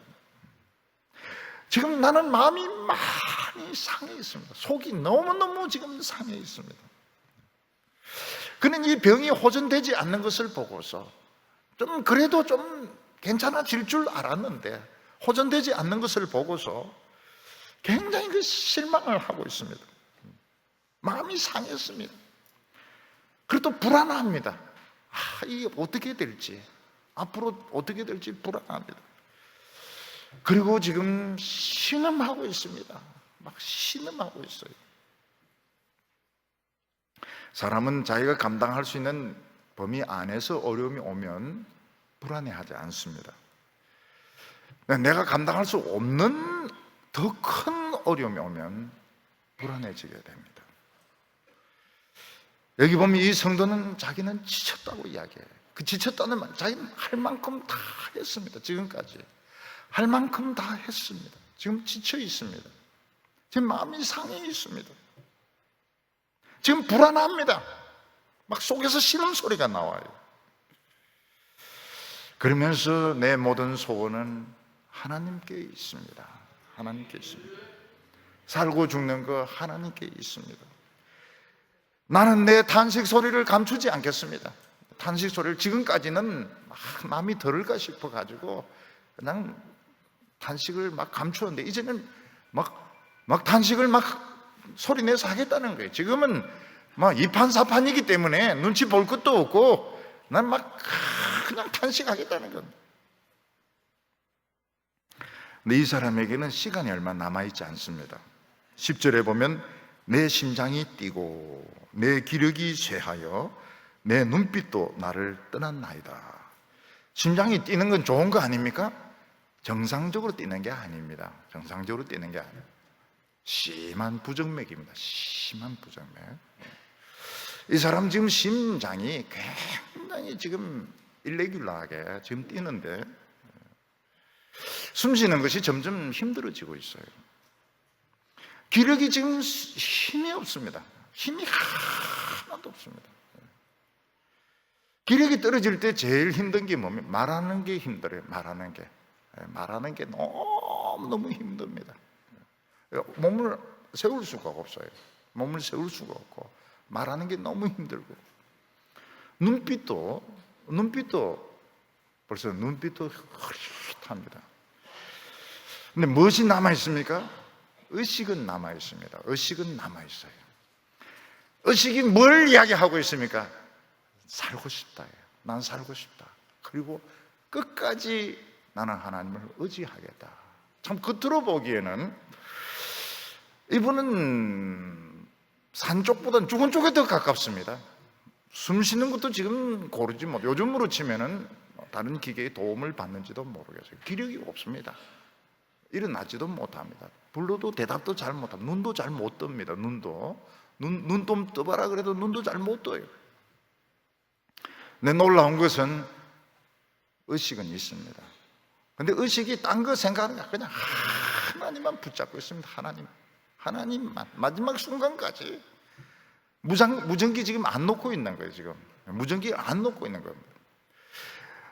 지금 나는 마음이 많이 상해 있습니다. 속이 너무너무 지금 상해 있습니다. 그는 이 병이 호전되지 않는 것을 보고서 좀 그래도 좀 괜찮아질 줄 알았는데 호전되지 않는 것을 보고서 굉장히 그 실망을 하고 있습니다. 마음이 상했습니다. 그리고 또 불안합니다. 이게 어떻게 될지, 앞으로 어떻게 될지 불안합니다. 그리고 지금 신음하고 있습니다. 막 신음하고 있어요. 사람은 자기가 감당할 수 있는 범위 안에서 어려움이 오면 불안해하지 않습니다. 내가 감당할 수 없는 더 큰 어려움이 오면 불안해지게 됩니다. 여기 보면 이 성도는 자기는 지쳤다고 이야기해요. 그 지쳤다는 말, 자기는 할 만큼 다 했습니다. 지금까지 할 만큼 다 했습니다. 지금 지쳐 있습니다. 지금 마음이 상해 있습니다. 지금 불안합니다. 막 속에서 신음소리가 나와요. 그러면서 내 모든 소원은 하나님께 있습니다. 하나님께 있습니다. 살고 죽는 거 하나님께 있습니다. 나는 내 탄식 소리를 감추지 않겠습니다. 탄식 소리를 지금까지는 마음이 덜을까 싶어가지고 그냥 탄식을 막 감추었는데 이제는 막 탄식을 막 소리내서 하겠다는 거예요. 지금은 막 이판사판이기 때문에 눈치 볼 것도 없고 난 막 그냥 탄식하겠다는 겁니다. 근데 이 사람에게는 시간이 얼마 남아있지 않습니다. 10절에 보면 내 심장이 뛰고 내 기력이 쇠하여 내 눈빛도 나를 떠났나이다. 심장이 뛰는 건 좋은 거 아닙니까? 정상적으로 뛰는 게 아닙니다. 정상적으로 뛰는 게 아니에요. 심한 부정맥입니다. 심한 부정맥. 이 사람 지금 심장이 굉장히 지금 일레귤러하게 지금 뛰는데 숨 쉬는 것이 점점 힘들어지고 있어요. 기력이 지금 힘이 없습니다. 힘이 하나도 없습니다. 기력이 떨어질 때 제일 힘든 게 뭡니까? 말하는 게 힘들어요. 말하는 게 너무너무 힘듭니다. 몸을 세울 수가 없어요. 몸을 세울 수가 없고 말하는 게 너무 힘들고 눈빛도 벌써 눈빛도 흐릿합니다. 근데 무엇이 남아있습니까? 의식은 남아있습니다. 의식은 남아있어요. 의식이 뭘 이야기하고 있습니까? 살고 싶다예요. 난 살고 싶다. 그리고 끝까지 나는 하나님을 의지하겠다. 참 겉으로 보기에는 이분은 산 쪽보다는 죽은 쪽에 더 가깝습니다. 숨 쉬는 것도 지금 고르지 못. 요즘으로 치면은 다른 기계의 도움을 받는지도 모르겠어요. 기력이 없습니다. 일어나지도 못합니다. 불러도 대답도 잘 못합니다. 눈도 잘 못 뜹니다. 눈 좀 떠봐라 그래도 눈도 잘 못 떠요. 근데 놀라운 것은 의식은 있습니다. 근데 의식이 딴 거 생각하는 그냥 하나님만 붙잡고 있습니다. 하나님만 마지막 순간까지 무전기 지금 안 놓고 있는 거예요. 지금 무전기 안 놓고 있는 겁니다.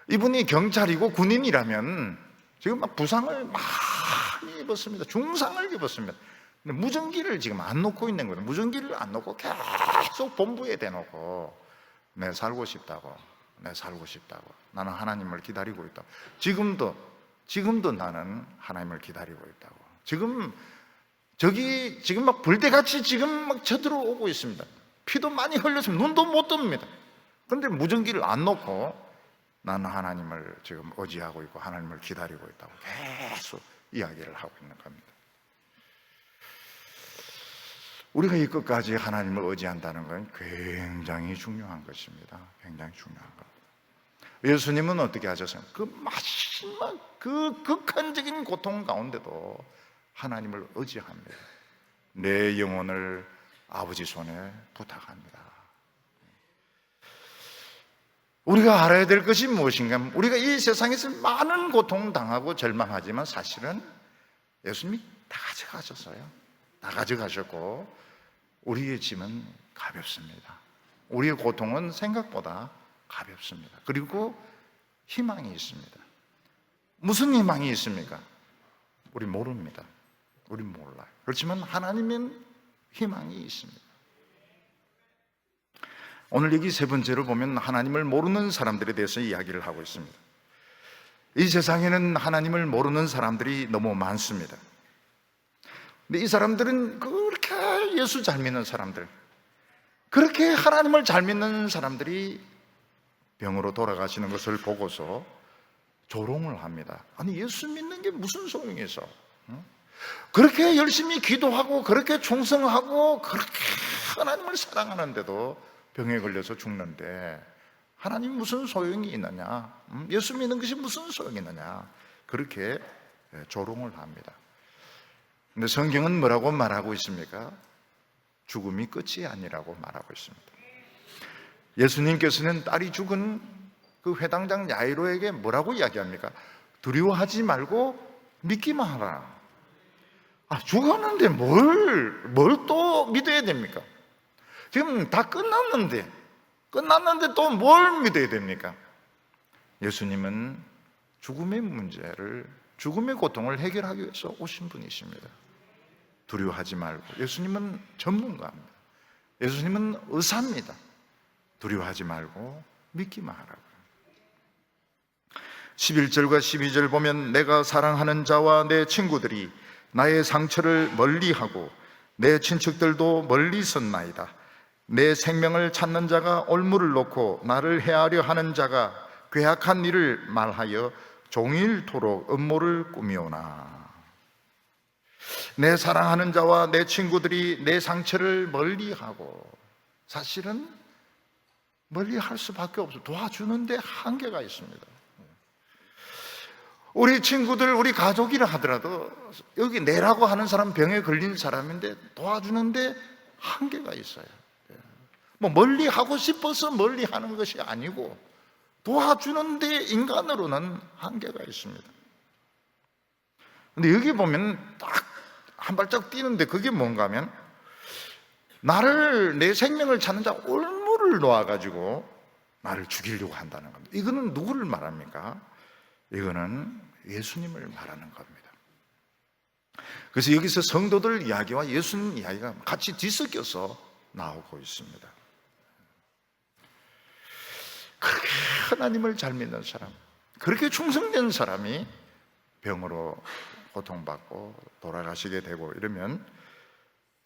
이분이 경찰이고 군인이라면 지금 막 부상을 많이 입었습니다. 중상을 입었습니다. 근데 무전기를 지금 안 놓고 있는 거예요. 무전기를 안 놓고 계속 본부에 대놓고 내 살고 싶다고, 나는 하나님을 기다리고 있다. 지금도 나는 하나님을 기다리고 있다고. 지금 막 불대같이 지금 막 쳐들어오고 있습니다. 피도 많이 흘렸습니다. 눈도 못 뜹니다. 그런데 무전기를 안 놓고 나는 하나님을 지금 의지하고 있고 하나님을 기다리고 있다고 계속 이야기를 하고 있는 겁니다. 우리가 이 끝까지 하나님을 의지한다는 건 굉장히 중요한 것입니다. 굉장히 중요한 것. 예수님은 어떻게 하셨어요? 그 마지막 그 극한적인 고통 가운데도 하나님을 의지합니다. 내 영혼을 아버지 손에 부탁합니다. 우리가 알아야 될 것이 무엇인가? 우리가 이 세상에서 많은 고통 당하고 절망하지만 사실은 예수님이 다 가져가셨어요. 다 가져가셨고 우리의 짐은 가볍습니다. 우리의 고통은 생각보다 가볍습니다. 그리고 희망이 있습니다. 무슨 희망이 있습니까? 우리 모릅니다. 우리 몰라요. 그렇지만 하나님은 희망이 있습니다. 오늘 여기 세 번째로 보면 하나님을 모르는 사람들에 대해서 이야기를 하고 있습니다. 이 세상에는 하나님을 모르는 사람들이 너무 많습니다. 근데 이 사람들은 그렇게 예수 잘 믿는 사람들, 그렇게 하나님을 잘 믿는 사람들이 병으로 돌아가시는 것을 보고서 조롱을 합니다. 아니 예수 믿는 게 무슨 소용이 있어? 그렇게 열심히 기도하고 그렇게 충성하고 그렇게 하나님을 사랑하는데도 병에 걸려서 죽는데 하나님 무슨 소용이 있느냐? 예수 믿는 것이 무슨 소용이 있느냐? 그렇게 조롱을 합니다. 근데 성경은 뭐라고 말하고 있습니까? 죽음이 끝이 아니라고 말하고 있습니다. 예수님께서는 딸이 죽은 그 회당장 야이로에게 뭐라고 이야기합니까? 두려워하지 말고 믿기만 하라. 죽었는데 뭘 또 믿어야 됩니까? 지금 다 끝났는데 또 뭘 믿어야 됩니까? 예수님은 죽음의 문제를, 죽음의 고통을 해결하기 위해서 오신 분이십니다. 두려워하지 말고. 예수님은 전문가입니다. 예수님은 의사입니다. 두려워하지 말고 믿기만 하라고. 11절과 12절 보면 내가 사랑하는 자와 내 친구들이 나의 상처를 멀리하고 내 친척들도 멀리 섰나이다. 내 생명을 찾는 자가 올무를 놓고 나를 해하려 하는 자가 괴악한 일을 말하여 종일토록 음모를 꾸미오나. 내 사랑하는 자와 내 친구들이 내 상처를 멀리하고, 사실은 멀리할 수밖에 없어요. 도와주는데 한계가 있습니다. 우리 친구들, 우리 가족이라 하더라도 여기 내라고 하는 사람, 병에 걸린 사람인데 도와주는데 한계가 있어요. 뭐 멀리 하고 싶어서 멀리 하는 것이 아니고 도와주는데 인간으로는 한계가 있습니다. 근데 여기 보면 딱 한 발짝 뛰는데 그게 뭔가 하면 내 생명을 찾는 자 올무를 놓아가지고 나를 죽이려고 한다는 겁니다. 이거는 누구를 말합니까? 이거는 예수님을 말하는 겁니다. 그래서 여기서 성도들 이야기와 예수님 이야기가 같이 뒤섞여서 나오고 있습니다. 그렇게 하나님을 잘 믿는 사람, 그렇게 충성된 사람이 병으로 고통받고 돌아가시게 되고 이러면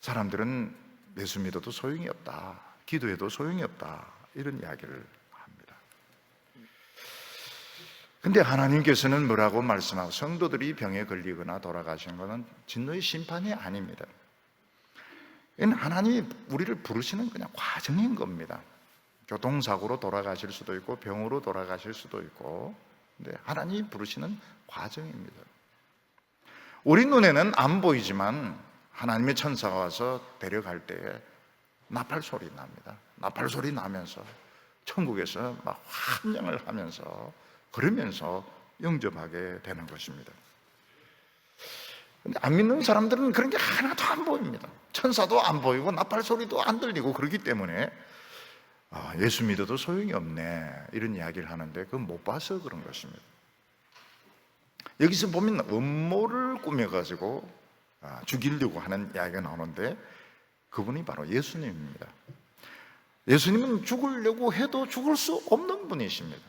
사람들은 예수 믿어도 소용이 없다, 기도해도 소용이 없다, 이런 이야기를 합니다. 근데 하나님께서는 뭐라고 말씀하고, 성도들이 병에 걸리거나 돌아가신 것은 진노의 심판이 아닙니다. 이건 하나님이 우리를 부르시는 그냥 과정인 겁니다. 교통사고로 돌아가실 수도 있고 병으로 돌아가실 수도 있고, 근데 하나님이 부르시는 과정입니다. 우리 눈에는 안 보이지만 하나님의 천사가 와서 데려갈 때에 나팔 소리 납니다. 나팔 소리 나면서 천국에서 막 환영을 하면서 그러면서 영접하게 되는 것입니다. 근데 안 믿는 사람들은 그런 게 하나도 안 보입니다. 천사도 안 보이고 나팔 소리도 안 들리고 그렇기 때문에 예수 믿어도 소용이 없네, 이런 이야기를 하는데 그건 못 봐서 그런 것입니다. 여기서 보면 음모를 꾸며가지고 죽이려고 하는 이야기가 나오는데 그분이 바로 예수님입니다. 예수님은 죽으려고 해도 죽을 수 없는 분이십니다.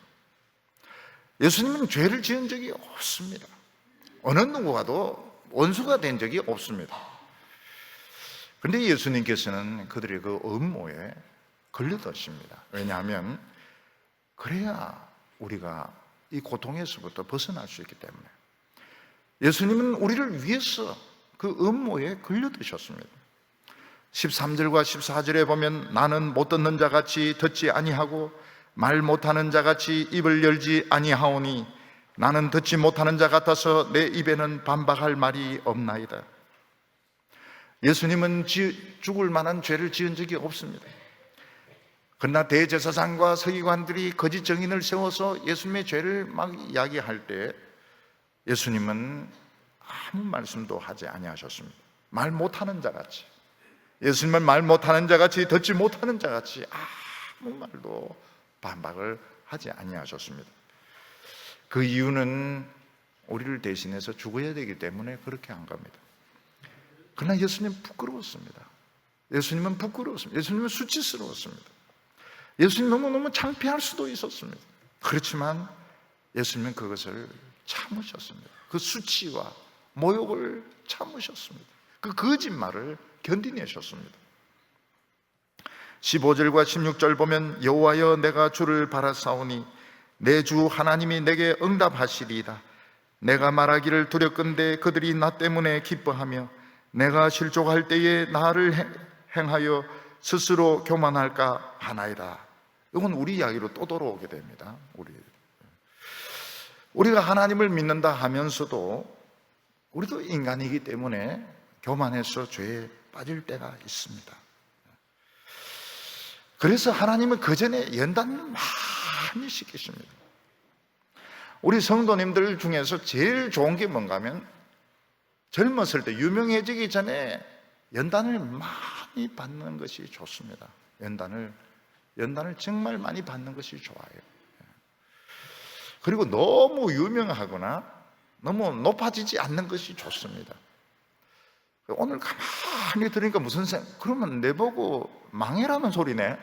예수님은 죄를 지은 적이 없습니다. 어느 누구와도 원수가 된 적이 없습니다. 그런데 예수님께서는 그들의 그 음모에 걸려드십니다. 왜냐하면 그래야 우리가 이 고통에서부터 벗어날 수 있기 때문에. 예수님은 우리를 위해서 그 음모에 걸려드셨습니다. 13절과 14절에 보면 나는 못 듣는 자같이 듣지 아니하고 말 못하는 자같이 입을 열지 아니하오니 나는 듣지 못하는 자 같아서 내 입에는 반박할 말이 없나이다. 예수님은 죽을 만한 죄를 지은 적이 없습니다. 그러나 대제사장과 서기관들이 거짓 증인을 세워서 예수님의 죄를 막 이야기할 때 예수님은 아무 말씀도 하지 아니하셨습니다. 말 못하는 자같이, 예수님은 말 못하는 자같이, 듣지 못하는 자같이 아무 말도 반박을 하지 아니하셨습니다. 그 이유는 우리를 대신해서 죽어야 되기 때문에 그렇게 한 겁니다. 그러나 예수님은 부끄러웠습니다. 예수님은 부끄러웠습니다. 예수님은 수치스러웠습니다. 예수님 너무너무 창피할 수도 있었습니다. 그렇지만 예수님은 그것을 참으셨습니다. 그 수치와 모욕을 참으셨습니다. 그 거짓말을 견디내셨습니다. 15절과 16절 보면 여호와여 내가 주를 바라사오니 내 주 하나님이 내게 응답하시리이다. 내가 말하기를 두렵건대 그들이 나 때문에 기뻐하며 내가 실족할 때에 나를 행하여 스스로 교만할까 하나이다. 이건 우리 이야기로 또 돌아오게 됩니다. 우리가 하나님을 믿는다 하면서도 우리도 인간이기 때문에 교만해서 죄에 빠질 때가 있습니다. 그래서 하나님은 그 전에 연단을 많이 시키십니다. 우리 성도님들 중에서 제일 좋은 게 뭔가 하면 젊었을 때 유명해지기 전에 연단을 많이 받는 것이 좋습니다. 연단을 정말 많이 받는 것이 좋아요. 그리고 너무 유명하거나 너무 높아지지 않는 것이 좋습니다. 오늘 가만히 들으니까 무슨 생각, 그러면 내보고 망해라는 소리네.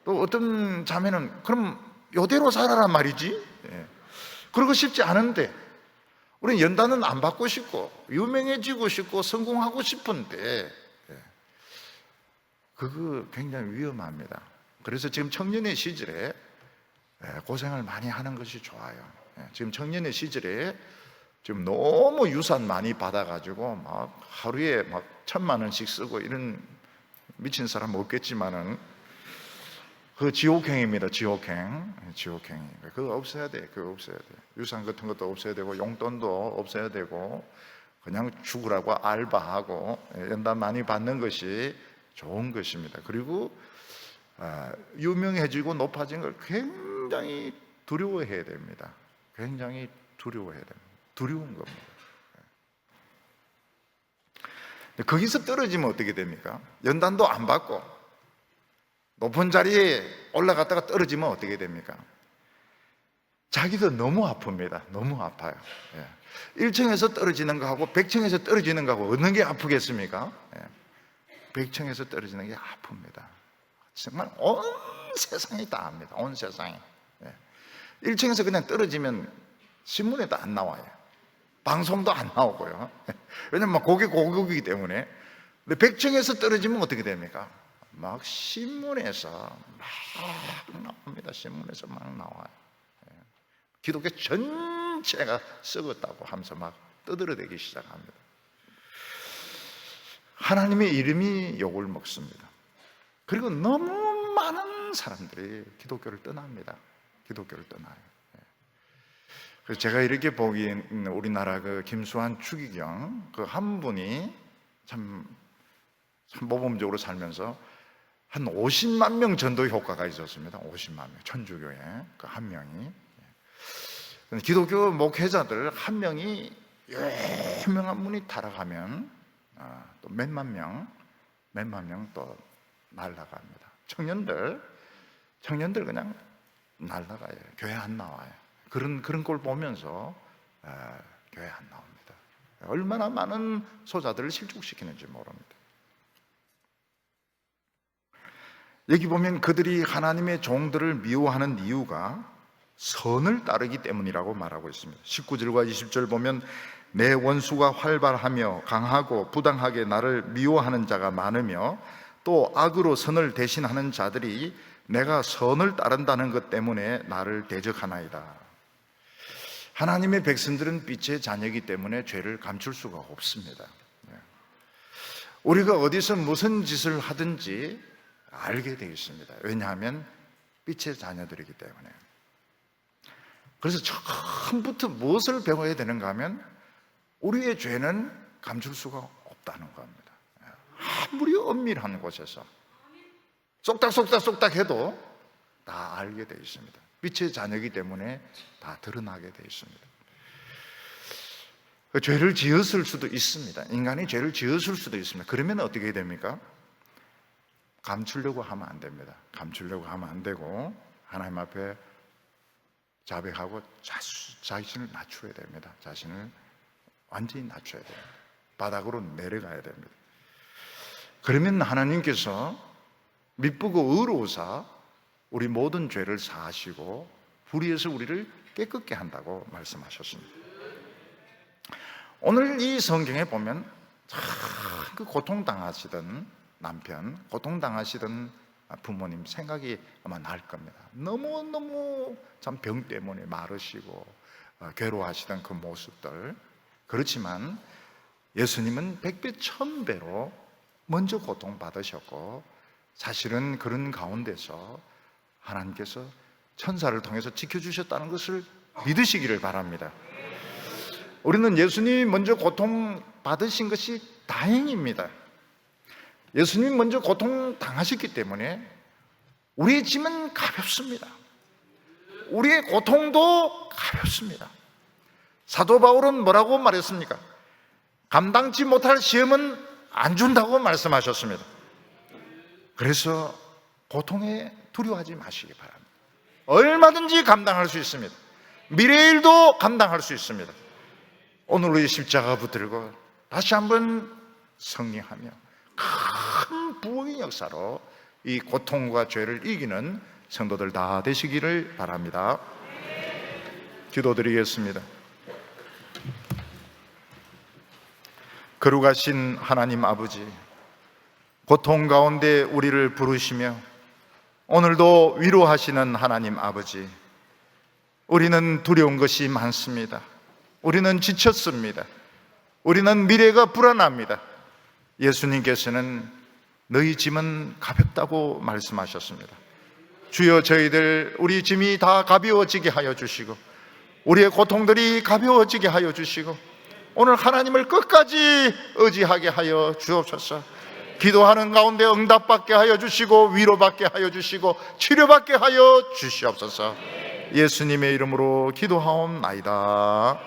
또 어떤 자매는 그럼 요대로 살아란 말이지. 그러고 싶지 않은데 우리는 연단은 안 받고 싶고 유명해지고 싶고 성공하고 싶은데 그거 굉장히 위험합니다. 그래서 지금 청년의 시절에 고생을 많이 하는 것이 좋아요. 지금 청년의 시절에 지금 너무 유산 많이 받아가지고 막 하루에 막 1,000만 원씩 쓰고 이런 미친 사람 없겠지만은 그 지옥행입니다. 지옥행. 그거 없어야 돼. 유산 같은 것도 없어야 되고 용돈도 없어야 되고 그냥 죽으라고 알바하고 연단 많이 받는 것이 좋은 것입니다. 그리고 유명해지고 높아진 걸 굉장히 두려워해야 됩니다. 굉장히 두려워해야 됩니다. 두려운 겁니다. 거기서 떨어지면 어떻게 됩니까? 연단도 안 받고 높은 자리에 올라갔다가 떨어지면 어떻게 됩니까? 자기도 너무 아픕니다. 너무 아파요. 1층에서 떨어지는 거하고 100층에서 떨어지는 거하고 어느 게 아프겠습니까? 100층에서 떨어지는 게 아픕니다. 정말 온 세상이 다 압니다. 온 세상이. 1층에서 그냥 떨어지면 신문에도 안 나와요. 방송도 안 나오고요. 왜냐면 그게 고국이기 때문에. 근데 100층에서 떨어지면 어떻게 됩니까? 막 신문에서 막 나옵니다. 신문에서 막 나와요. 기독교 전체가 썩었다고 하면서 막 떠들어대기 시작합니다. 하나님의 이름이 욕을 먹습니다. 그리고 너무 많은 사람들이 기독교를 떠납니다. 기독교를 떠나요. 그래서 제가 이렇게 보기엔 우리나라 그 김수환 추기경 그 한 분이 참 모범적으로 살면서 한 50만 명 전도 효과가 있었습니다. 50만 명 천주교에 그 한 명이. 기독교 목회자들 한 명이 유명한 분이 타락하면 또 몇만 명 또 날아갑니다. 청년들 그냥 날아가요. 교회 안 나와요. 그런 걸 보면서 교회 안 나옵니다. 얼마나 많은 소자들을 실족시키는지 모릅니다. 여기 보면 그들이 하나님의 종들을 미워하는 이유가 선을 따르기 때문이라고 말하고 있습니다. 19절과 20절 보면 내 원수가 활발하며 강하고 부당하게 나를 미워하는 자가 많으며 또 악으로 선을 대신하는 자들이 내가 선을 따른다는 것 때문에 나를 대적하나이다. 하나님의 백성들은 빛의 자녀이기 때문에 죄를 감출 수가 없습니다. 우리가 어디서 무슨 짓을 하든지 알게 되어 있습니다. 왜냐하면 빛의 자녀들이기 때문에. 그래서 처음부터 무엇을 배워야 되는가 하면 우리의 죄는 감출 수가 없다는 겁니다. 아무리 엄밀한 곳에서 쏙닥 해도 다 알게 되어 있습니다. 빛의 자녀이기 때문에 다 드러나게 되어 있습니다. 죄를 지었을 수도 있습니다. 인간이 죄를 지었을 수도 있습니다. 그러면 어떻게 됩니까? 감추려고 하면 안 됩니다. 감추려고 하면 안 되고 하나님 앞에 자백하고 자신을 낮춰야 됩니다. 자신을 완전히 낮춰야 됩니다. 바닥으로 내려가야 됩니다. 그러면 하나님께서 미쁘고 의로우사 우리 모든 죄를 사하시고 불의에서 우리를 깨끗게 한다고 말씀하셨습니다. 오늘 이 성경에 보면 그 고통당하시던 남편, 고통당하시던 부모님 생각이 아마 날 겁니다. 너무너무 참 병 때문에 마르시고 괴로워하시던 그 모습들. 그렇지만 예수님은 100배 1000배로 먼저 고통받으셨고 사실은 그런 가운데서 하나님께서 천사를 통해서 지켜주셨다는 것을 믿으시기를 바랍니다. 우리는 예수님이 먼저 고통받으신 것이 다행입니다. 예수님이 먼저 고통당하셨기 때문에 우리의 짐은 가볍습니다. 우리의 고통도 가볍습니다. 사도 바울은 뭐라고 말했습니까? 감당치 못할 시험은 안 준다고 말씀하셨습니다. 그래서 고통에 두려워하지 마시기 바랍니다. 얼마든지 감당할 수 있습니다. 미래의 일도 감당할 수 있습니다. 오늘 우리 십자가 붙들고 다시 한번 승리하며 큰 부흥의 역사로 이 고통과 죄를 이기는 성도들 다 되시기를 바랍니다. 기도드리겠습니다. 거룩하신 하나님 아버지, 고통 가운데 우리를 부르시며 오늘도 위로하시는 하나님 아버지, 우리는 두려운 것이 많습니다. 우리는 지쳤습니다. 우리는 미래가 불안합니다. 예수님께서는 너희 짐은 가볍다고 말씀하셨습니다. 주여, 저희들 우리 짐이 다 가벼워지게 하여 주시고 우리의 고통들이 가벼워지게 하여 주시고 오늘 하나님을 끝까지 의지하게 하여 주옵소서. 기도하는 가운데 응답받게 하여 주시고 위로받게 하여 주시고 치료받게 하여 주시옵소서. 예수님의 이름으로 기도하옵나이다.